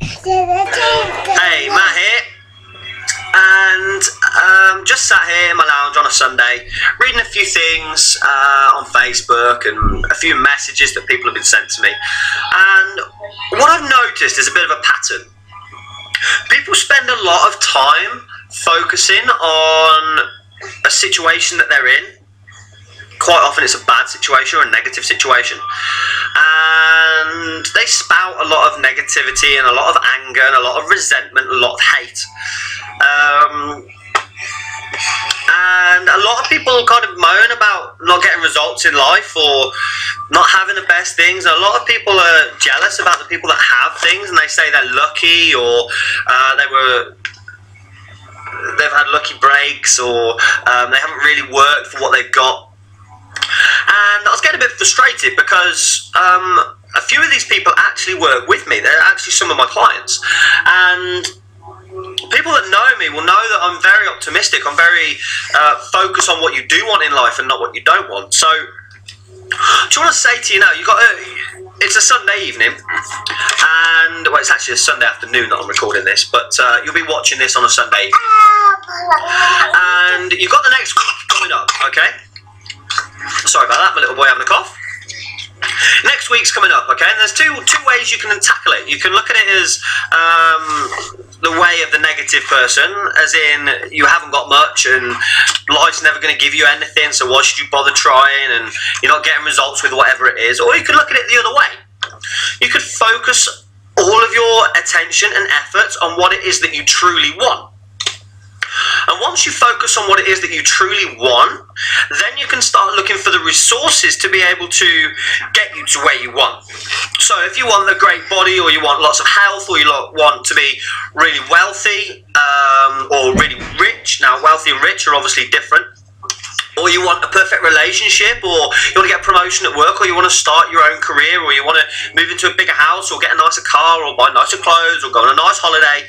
Hey, Matt here, and just sat here in my lounge on a Sunday, reading a few things on Facebook and a few messages that people have been sent to me. And what I've noticed is a bit of a pattern. People spend a lot of time focusing on a situation that they're in. Quite often it's a bad situation or a negative situation, and they spout a lot of negativity and a lot of anger and a lot of resentment, a lot of hate, and a lot of people kind of moan about not getting results in life or not having the best things. A lot of people are jealous about the people that have things, and they say they're lucky, or they've had lucky breaks, or they haven't really worked for what they've got. And I was getting a bit frustrated because a few of these people actually work with me. They're actually some of my clients, and people that know me will know that I'm very optimistic. I'm very focused on what you do want in life and not what you don't want. So I just want to say to you now, it's a Sunday evening, and well, it's actually a Sunday afternoon that I'm recording this, but you'll be watching this on a Sunday evening. And you've got the next week coming up, okay? Sorry about that, my little boy having a cough. Next week's coming up, okay? And there's two ways you can tackle it. You can look at it as the way of the negative person, as in you haven't got much and life's never going to give you anything, so why should you bother trying, and you're not getting results with whatever it is. Or you could look at it the other way. You could focus all of your attention and efforts on what it is that you truly want. And once you focus on what it is that you truly want, then you can start looking for the resources to be able to get you to where you want. So if you want a great body, or you want lots of health, or you want to be really wealthy, or really rich. Now, wealthy and rich are obviously different. Or you want a perfect relationship, or you want to get a promotion at work, or you want to start your own career, or you want to move into a bigger house, or get a nicer car, or buy nicer clothes, or go on a nice holiday.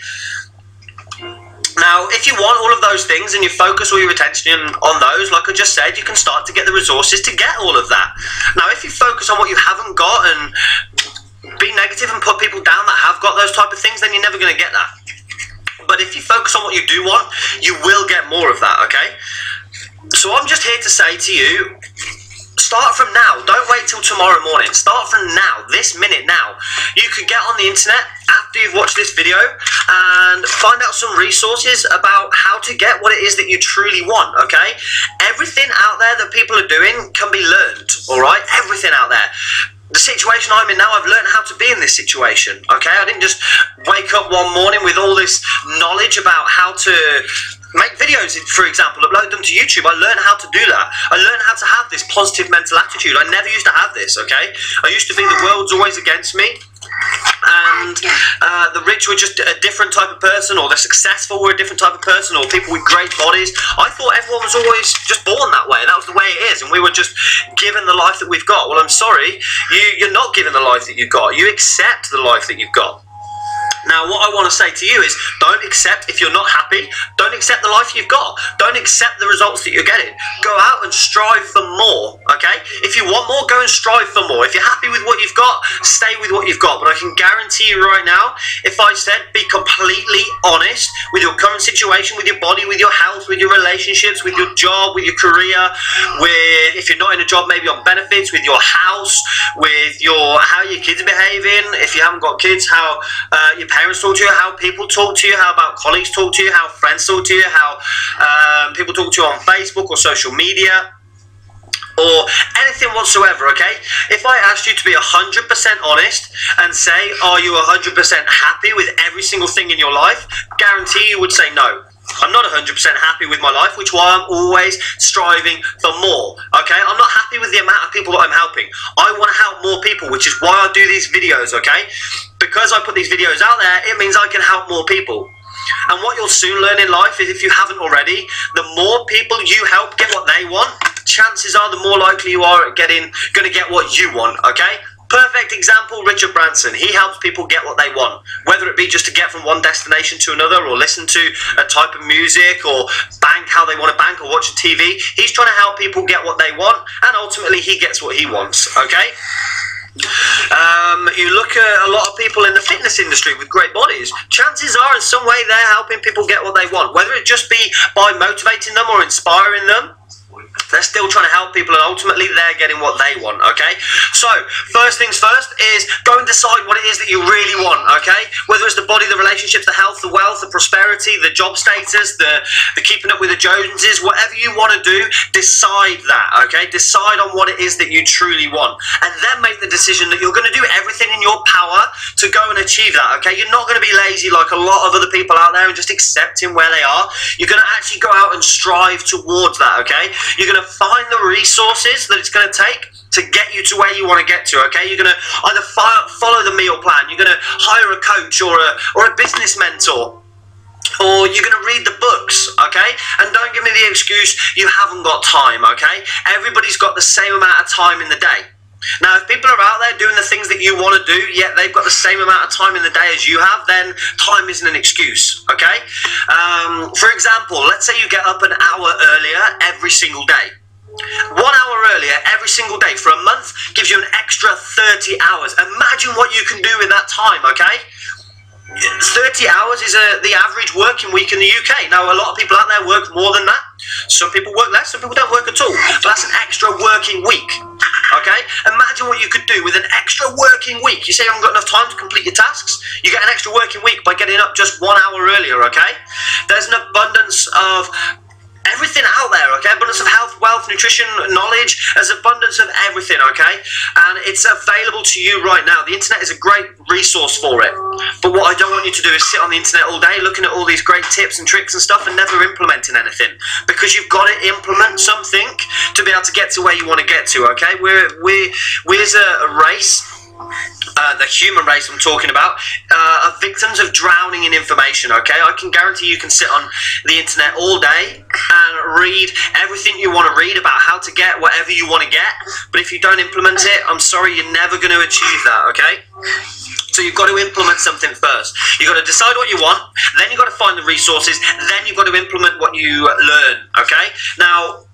Now, if you want all of those things and you focus all your attention on those, like I just said, you can start to get the resources to get all of that. Now, if you focus on what you haven't got and be negative and put people down that have got those type of things, then you're never going to get that. But if you focus on what you do want, you will get more of that, okay? So I'm just here to say to you, start from now. Don't wait till tomorrow morning. Start from now, this minute now. You could get on the internet after you've watched this video and find out some resources about how to get what it is that you truly want, okay? Everything out there that people are doing can be learned, all right? Everything out there. The situation I'm in now, I've learned how to be in this situation, okay? I didn't just wake up one morning with all this knowledge about how to make videos, for example, upload them to YouTube. I learned how to do that. I learned how to have this positive mental attitude. I never used to have this, okay? I used to think the world's always against me, and the rich were just a different type of person, or the successful were a different type of person, or people with great bodies. I thought everyone was always just born that way, and that was the way it is, and we were just given the life that we've got. Well, I'm sorry, you're not given the life that you've got. You accept the life that you've got. Now, what I want to say to you is, don't accept if you're not happy. Don't accept the life you've got. Don't accept the results that you're getting. Go out and strive for more, okay? If you want more, go and strive for more. If you're happy with what you've got, stay with what you've got. But I can guarantee you right now, if I said be completely honest with your current situation, with your body, with your health, with your relationships, with your job, with your career, with, if you're not in a job, maybe on benefits, with your house, with how your kids are behaving, if you haven't got kids, how your parents talk to you, how people talk to you, how about colleagues talk to you, how friends talk to you, how people talk to you on Facebook or social media, or anything whatsoever, okay? If I asked you to be 100% honest and say, are you 100% happy with every single thing in your life? Guarantee you would say no. I'm not 100% happy with my life, which is why I'm always striving for more, okay? I'm not happy with the amount of people that I'm helping. I want to help more people, which is why I do these videos, okay? Because I put these videos out there, it means I can help more people. And what you'll soon learn in life is, if you haven't already, the more people you help get what they want, chances are the more likely you are going to get what you want, okay? Perfect example, Richard Branson. He helps people get what they want, whether it be just to get from one destination to another, or listen to a type of music, or bank how they want to bank, or watch a TV. He's trying to help people get what they want, and ultimately he gets what he wants, okay? You look at a lot of people in the fitness industry with great bodies. Chances are, in some way, they're helping people get what they want. Whether it just be by motivating them or inspiring them, they're still trying to help people, and ultimately they're getting what they want, okay? So, first things first is go and decide what it is that you really want, okay? Whether it's the body, the relationships, the health, the wealth, the prosperity, the job status, the keeping up with the Joneses, whatever you want to do, decide that, okay? Decide on what it is that you truly want, and then make the decision that you're going to do everything in your power to go and achieve that, okay? You're not going to be lazy like a lot of other people out there and just accepting where they are. You're going to actually go out and strive towards that, okay? You're going to find the resources that it's going to take to get you to where you want to get to, okay? You're going to either follow the meal plan, you're going to hire a coach or a business mentor, or you're going to read the books, okay? And don't give me the excuse you haven't got time, okay? Everybody's got the same amount of time in the day. Now, if people are out there doing the things that you want to do, yet they've got the same amount of time in the day as you have, then time isn't an excuse, okay? For example, let's say you get up an hour earlier every single day. 1 hour earlier every single day for a month gives you an extra 30 hours. Imagine what you can do with that time, okay? 30 hours is the average working week in the UK. Now, a lot of people out there work more than that. Some people work less, some people don't work at all. But that's an extra working week, okay? Imagine what you could do with an extra working week. You say you haven't got enough time to complete your tasks. You get an extra working week by getting up just 1 hour earlier, okay? There's an abundance of everything out there, okay? Abundance of health, wealth, nutrition, knowledge. There's abundance of everything, okay? And it's available to you right now. The internet is a great resource for it. But what I don't want you to do is sit on the internet all day looking at all these great tips and tricks and stuff and never implementing anything. Because you've got to implement something to be able to get to where you want to get to, okay? We're as a race, the human race I'm talking about, are victims of drowning in information, okay? I can guarantee you can sit on the internet all day and read everything you want to read about how to get whatever you want to get, but if you don't implement it, I'm sorry, you're never going to achieve that, okay? So you've got to implement something first. You've got to decide what you want, then you've got to find the resources, then you've got to implement what you learn, okay? Now,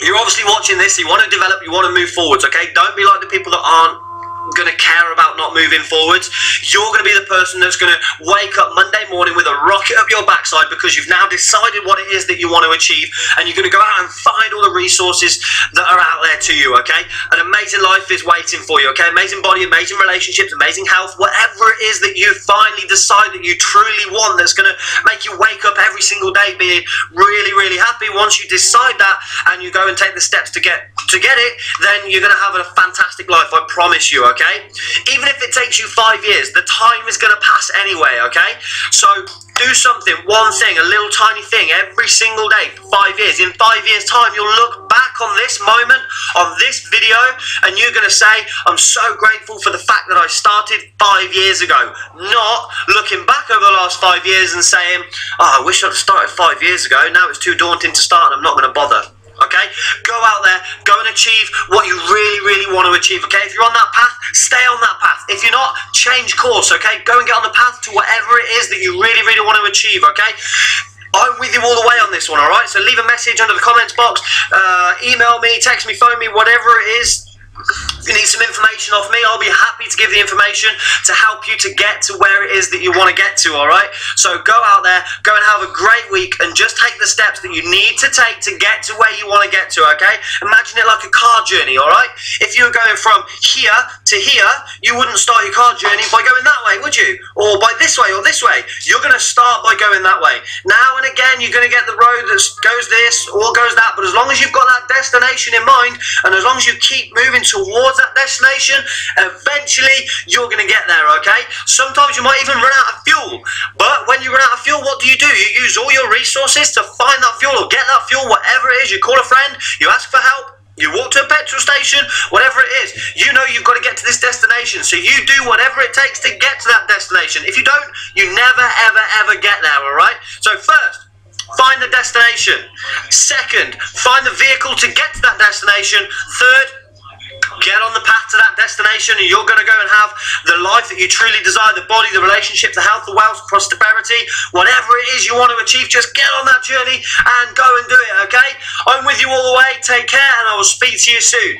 you're obviously watching this, you want to develop, you want to move forwards, okay? Don't be like the people that aren't going to care about not moving forwards. You're going to be the person that's going to wake up Monday morning with a rocket up your backside because you've now decided what it is that you want to achieve, and you're going to go out and find all the resources that are out there to you, okay? An amazing life is waiting for you, okay? Amazing body, amazing relationships, amazing health, whatever it is that you finally decide that you truly want, that's going to make you wake up every single day being really, really happy. Once you decide that and you go and take the steps to get it, then you're going to have a fantastic life, I promise you, okay? Even if it takes you 5 years, the time is going to pass anyway, okay? So do something, one thing, a little tiny thing every single day for 5 years. In 5 years' time, you'll look back on this moment, on this video, and you're going to say, I'm so grateful for the fact that I started 5 years ago. Not looking back over the last 5 years and saying, oh, I wish I'd started 5 years ago. Now it's too daunting to start and I'm not going to bother. Okay, go out there, go and achieve what you really, really want to achieve, okay? If you're on that path, stay on that path. If you're not, change course, okay? Go and get on the path to whatever it is that you really, really want to achieve, okay? I'm with you all the way on this one, alright? So leave a message under the comments box, email me, text me, phone me, whatever it is. If you need some information off me, I'll be happy to give the information to help you to get to where it is that you want to get to, alright? So go out there, go and have a great week, and just take the steps that you need to take to get to where you want to get to, okay? Imagine it like a car journey, alright? If you were going from here to here, you wouldn't start your car journey by going that way, would you? Or by this way or this way. You're going to start by going that way. Now and again, you're going to get the road that goes this or goes that, but as long as you've got that destination in mind, and as long as you keep moving towards that destination, eventually you're going to get there, okay? Sometimes you might even run out of fuel, but when you run out of fuel, what do? You use all your resources to find that fuel or get that fuel, whatever it is. You call a friend, you ask for help, you walk to a petrol station, whatever it is. You know you've got to get to this destination, so you do whatever it takes to get to that destination. If you don't, you never, ever, ever get there, alright? So first, find the destination. Second, find the vehicle to get to that destination. Third, get on the path to that destination, and you're going to go and have the life that you truly desire, the body, the relationship, the health, the wealth, prosperity, whatever it is you want to achieve. Just get on that journey and go and do it, okay? I'm with you all the way. Take care, and I will speak to you soon.